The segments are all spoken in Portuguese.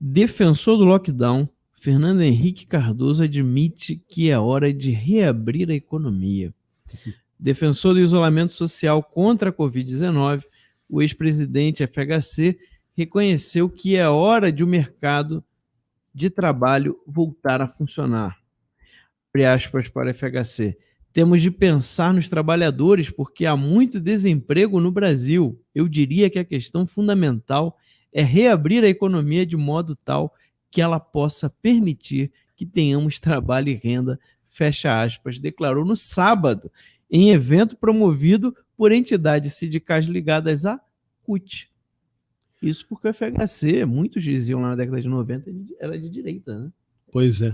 Defensor do lockdown, Fernando Henrique Cardoso admite que é hora de reabrir a economia. Defensor do isolamento social contra a Covid-19, o ex-presidente FHC reconheceu que é hora de o mercado de trabalho voltar a funcionar. Abre aspas para FHC. Temos de pensar nos trabalhadores porque há muito desemprego no Brasil. Eu diria que a questão fundamental é reabrir a economia de modo tal que ela possa permitir que tenhamos trabalho e renda, fecha aspas, declarou no sábado, em evento promovido por entidades sindicais ligadas à CUT. Isso porque o FHC, muitos diziam lá na década de 90, ela é de direita, né? Pois é.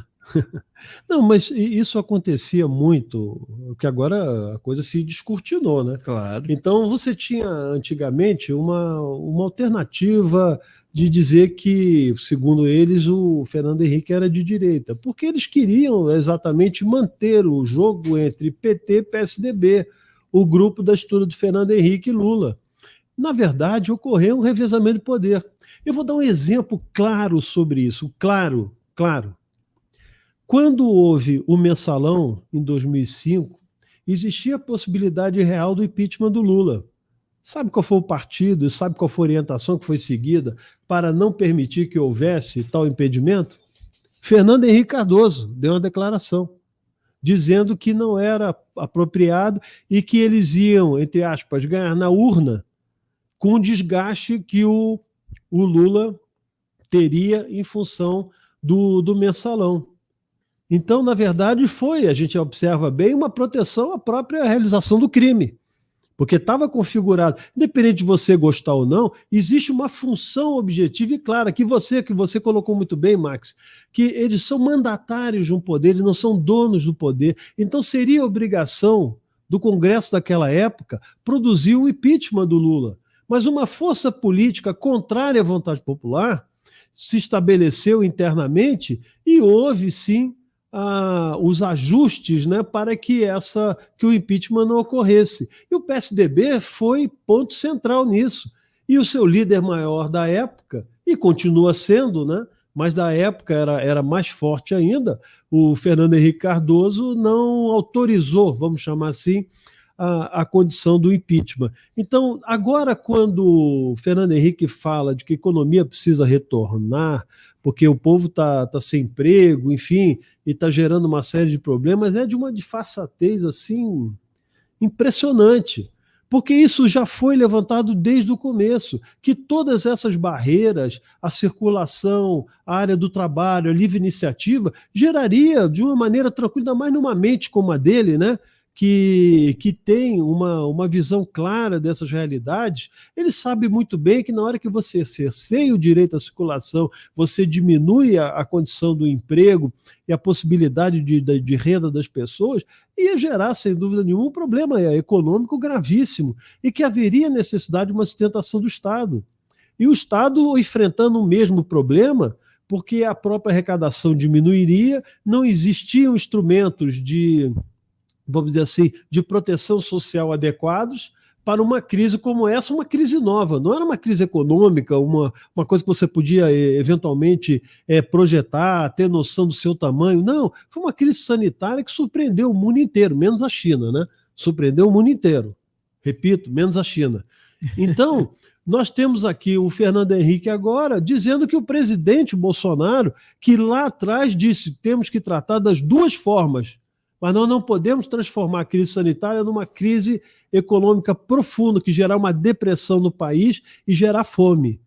Não, mas isso acontecia muito, que agora a coisa se descortinou, né? Claro. Então você tinha antigamente uma alternativa de dizer que, segundo eles, o Fernando Henrique era de direita, porque eles queriam exatamente manter o jogo entre PT e PSDB, o grupo da estrutura de Fernando Henrique e Lula. Na verdade, ocorreu um revezamento de poder. Eu vou dar um exemplo claro sobre isso, claro. Quando houve o mensalão, em 2005, existia a possibilidade real do impeachment do Lula. Sabe qual foi o partido e sabe qual foi a orientação que foi seguida para não permitir que houvesse tal impedimento? Fernando Henrique Cardoso deu uma declaração dizendo que não era apropriado e que eles iam, entre aspas, ganhar na urna com o desgaste que o Lula teria em função do mensalão. Então, na verdade, a gente observa bem, uma proteção à própria realização do crime. Porque estava configurado, independente de você gostar ou não, existe uma função objetiva e clara, que você colocou muito bem, Max, que eles são mandatários de um poder, eles não são donos do poder. Então seria obrigação do Congresso daquela época produzir o impeachment do Lula. Mas uma força política contrária à vontade popular se estabeleceu internamente e houve, sim, os ajustes, né, para que o impeachment não ocorresse. E o PSDB foi ponto central nisso. E o seu líder maior da época, e continua sendo, né, mas da época era mais forte ainda, o Fernando Henrique Cardoso não autorizou, vamos chamar assim, a condição do impeachment. Então, agora, quando o Fernando Henrique fala de que a economia precisa retornar, porque o povo está sem emprego, enfim, e está gerando uma série de problemas, é de uma disfarçatez assim impressionante. Porque isso já foi levantado desde o começo, que todas essas barreiras, a circulação, a área do trabalho, a livre iniciativa, geraria de uma maneira tranquila, ainda mais numa mente como a dele, né? Que tem uma visão clara dessas realidades, ele sabe muito bem que na hora que você cerceia o direito à circulação, você diminui a condição do emprego e a possibilidade de renda das pessoas, ia gerar, sem dúvida nenhuma, um problema econômico gravíssimo e que haveria necessidade de uma sustentação do Estado. E o Estado enfrentando o mesmo problema, porque a própria arrecadação diminuiria, não existiam instrumentos vamos dizer assim, de proteção social adequados para uma crise como essa, uma crise nova. Não era uma crise econômica, uma coisa que você podia eventualmente projetar, ter noção do seu tamanho. Não, foi uma crise sanitária que surpreendeu o mundo inteiro, menos a China, né? Surpreendeu o mundo inteiro. Repito, menos a China. Então, nós temos aqui o Fernando Henrique agora dizendo que o presidente Bolsonaro, que lá atrás disse que temos que tratar das duas formas, mas nós não podemos transformar a crise sanitária numa crise econômica profunda, que gerar uma depressão no país e gerar fome.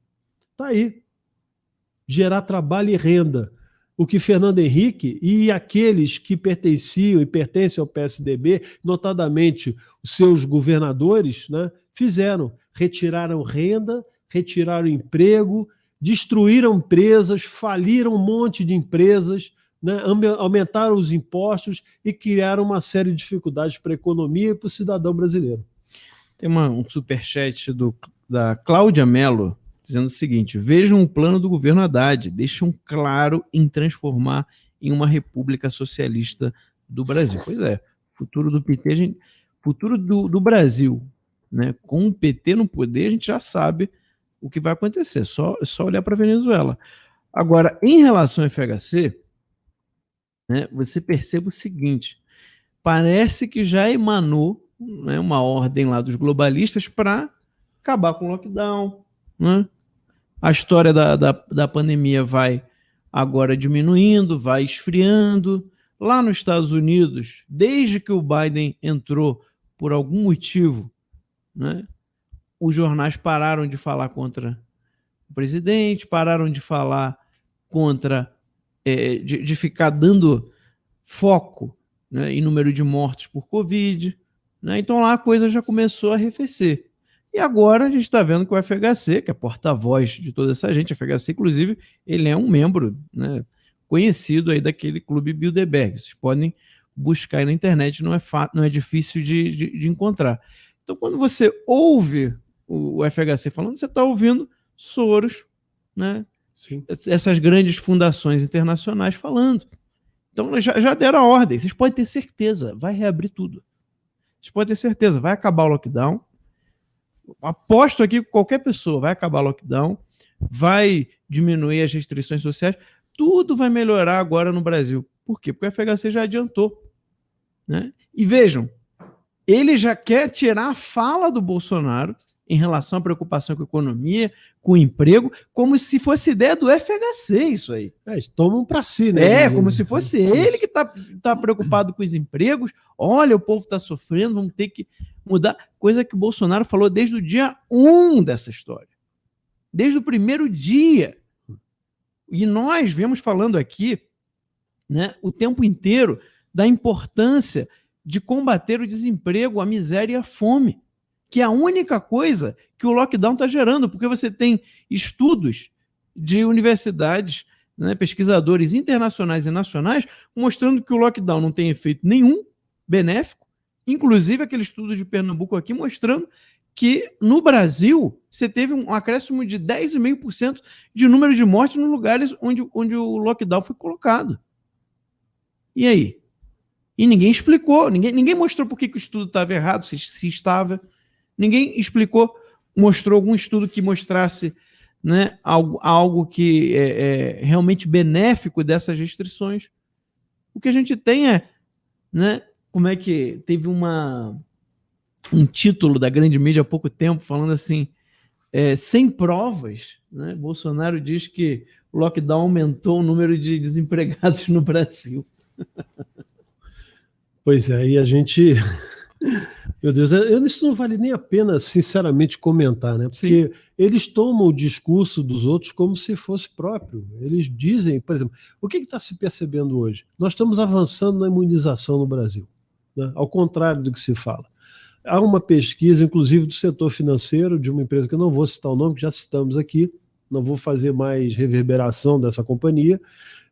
Está aí. Gerar trabalho e renda. O que Fernando Henrique e aqueles que pertenciam e pertencem ao PSDB, notadamente os seus governadores, né, fizeram. Retiraram renda, retiraram emprego, destruíram empresas, faliram um monte de empresas, né, aumentaram os impostos e criaram uma série de dificuldades para a economia e para o cidadão brasileiro. Tem um superchat da Cláudia Mello dizendo o seguinte: vejam o plano do governo Haddad, deixam claro em transformar em uma república socialista do Brasil. Pois é, futuro do PT, futuro do Brasil, né, com o PT no poder, a gente já sabe o que vai acontecer, só olhar para a Venezuela. Agora, em relação ao FHC, né, você percebe o seguinte, parece que já emanou, né, uma ordem lá dos globalistas para acabar com o lockdown, né? A história da pandemia vai agora diminuindo, vai esfriando. Lá nos Estados Unidos, desde que o Biden entrou, por algum motivo, né, os jornais pararam de falar contra o presidente, pararam de falar contra, de ficar dando foco, né, em número de mortes por Covid. Né, então lá a coisa já começou a arrefecer. E agora a gente está vendo que o FHC, que é porta-voz de toda essa gente, o FHC, inclusive, ele é um membro, né, conhecido aí daquele clube Bilderberg. Vocês podem buscar aí na internet, não é difícil de encontrar. Então, quando você ouve o FHC falando, você está ouvindo Soros, né, Sim. essas grandes fundações internacionais falando. Então, já deram a ordem. Vocês podem ter certeza, vai reabrir tudo. Vocês podem ter certeza, vai acabar o lockdown. Aposto aqui que qualquer pessoa vai acabar o lockdown, vai diminuir as restrições sociais, tudo vai melhorar agora no Brasil. Por quê? Porque o FHC já adiantou. Né? E vejam, ele já quer tirar a fala do Bolsonaro em relação à preocupação com a economia, com o emprego, como se fosse ideia do FHC isso aí. Tomam para si, né? Como se fosse ele que tá preocupado com os empregos. Olha, o povo está sofrendo, vamos ter que mudar. Coisa que o Bolsonaro falou desde o dia 1 dessa história. Desde o primeiro dia. E nós vemos falando aqui, né, o tempo inteiro da importância de combater o desemprego, a miséria e a fome, que é a única coisa que o lockdown está gerando, porque você tem estudos de universidades, né, pesquisadores internacionais e nacionais, mostrando que o lockdown não tem efeito nenhum benéfico, inclusive aquele estudo de Pernambuco aqui mostrando que no Brasil você teve um acréscimo de 10,5% de número de mortes nos lugares onde o lockdown foi colocado. E aí? E ninguém explicou, ninguém mostrou por que o estudo estava errado, se estava. Ninguém explicou, mostrou algum estudo que mostrasse, né, algo que é realmente benéfico dessas restrições. O que a gente tem é, né, como é que teve um título da grande mídia há pouco tempo falando assim, sem provas, né, Bolsonaro diz que o lockdown aumentou o número de desempregados no Brasil. Pois é, e a gente... Meu Deus, isso não vale nem a pena, sinceramente, comentar, né? Porque sim, eles tomam o discurso dos outros como se fosse próprio. Eles dizem, por exemplo, o que está se percebendo hoje? Nós estamos avançando na imunização no Brasil, né? Ao contrário do que se fala. Há uma pesquisa, inclusive, do setor financeiro, de uma empresa que eu não vou citar o nome, que já citamos aqui, não vou fazer mais reverberação dessa companhia,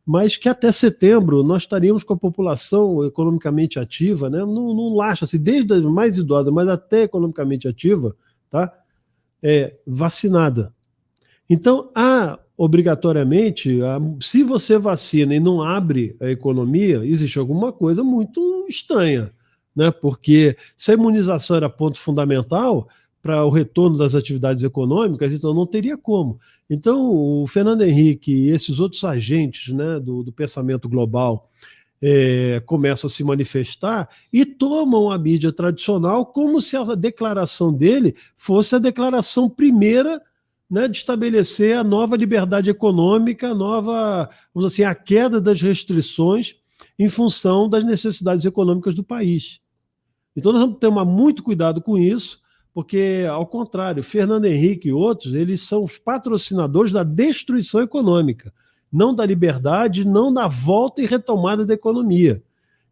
mas que até setembro nós estaríamos com a população economicamente ativa, né? Não laxa, assim, desde a mais idosa, mas até economicamente ativa, tá? Vacinada. Então, obrigatoriamente, se você vacina e não abre a economia, existe alguma coisa muito estranha, né? Porque se a imunização era ponto fundamental para o retorno das atividades econômicas, então não teria como. Então, o Fernando Henrique e esses outros agentes, né, do pensamento global começam a se manifestar e tomam a mídia tradicional como se a declaração dele fosse a declaração primeira, né, de estabelecer a nova liberdade econômica, vamos assim, a queda das restrições em função das necessidades econômicas do país. Então, nós vamos ter muito cuidado com isso, porque, ao contrário, Fernando Henrique e outros, eles são os patrocinadores da destruição econômica, não da liberdade, não da volta e retomada da economia.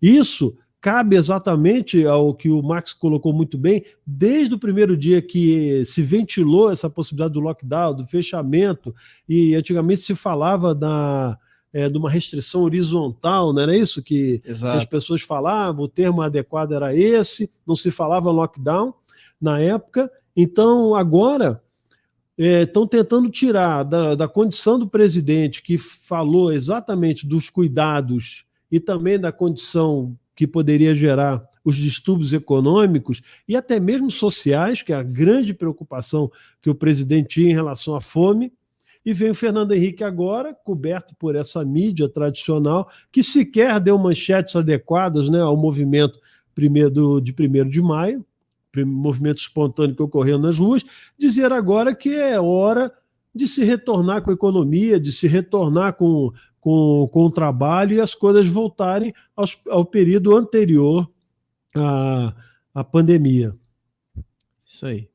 Isso cabe exatamente ao que o Max colocou muito bem, desde o primeiro dia que se ventilou essa possibilidade do lockdown, do fechamento, e antigamente se falava de uma restrição horizontal, não era isso que as pessoas falavam, o termo adequado era esse, não se falava lockdown na época. Então agora estão tentando tirar da condição do presidente, que falou exatamente dos cuidados e também da condição que poderia gerar os distúrbios econômicos e até mesmo sociais, que é a grande preocupação que o presidente tinha em relação à fome, E vem o Fernando Henrique agora, coberto por essa mídia tradicional, que sequer deu manchetes adequadas, né, ao movimento de 1º de maio, movimento espontâneo que ocorreu nas ruas, dizer agora que é hora de se retornar com a economia, de se retornar com o trabalho e as coisas voltarem ao período anterior à pandemia. Isso aí.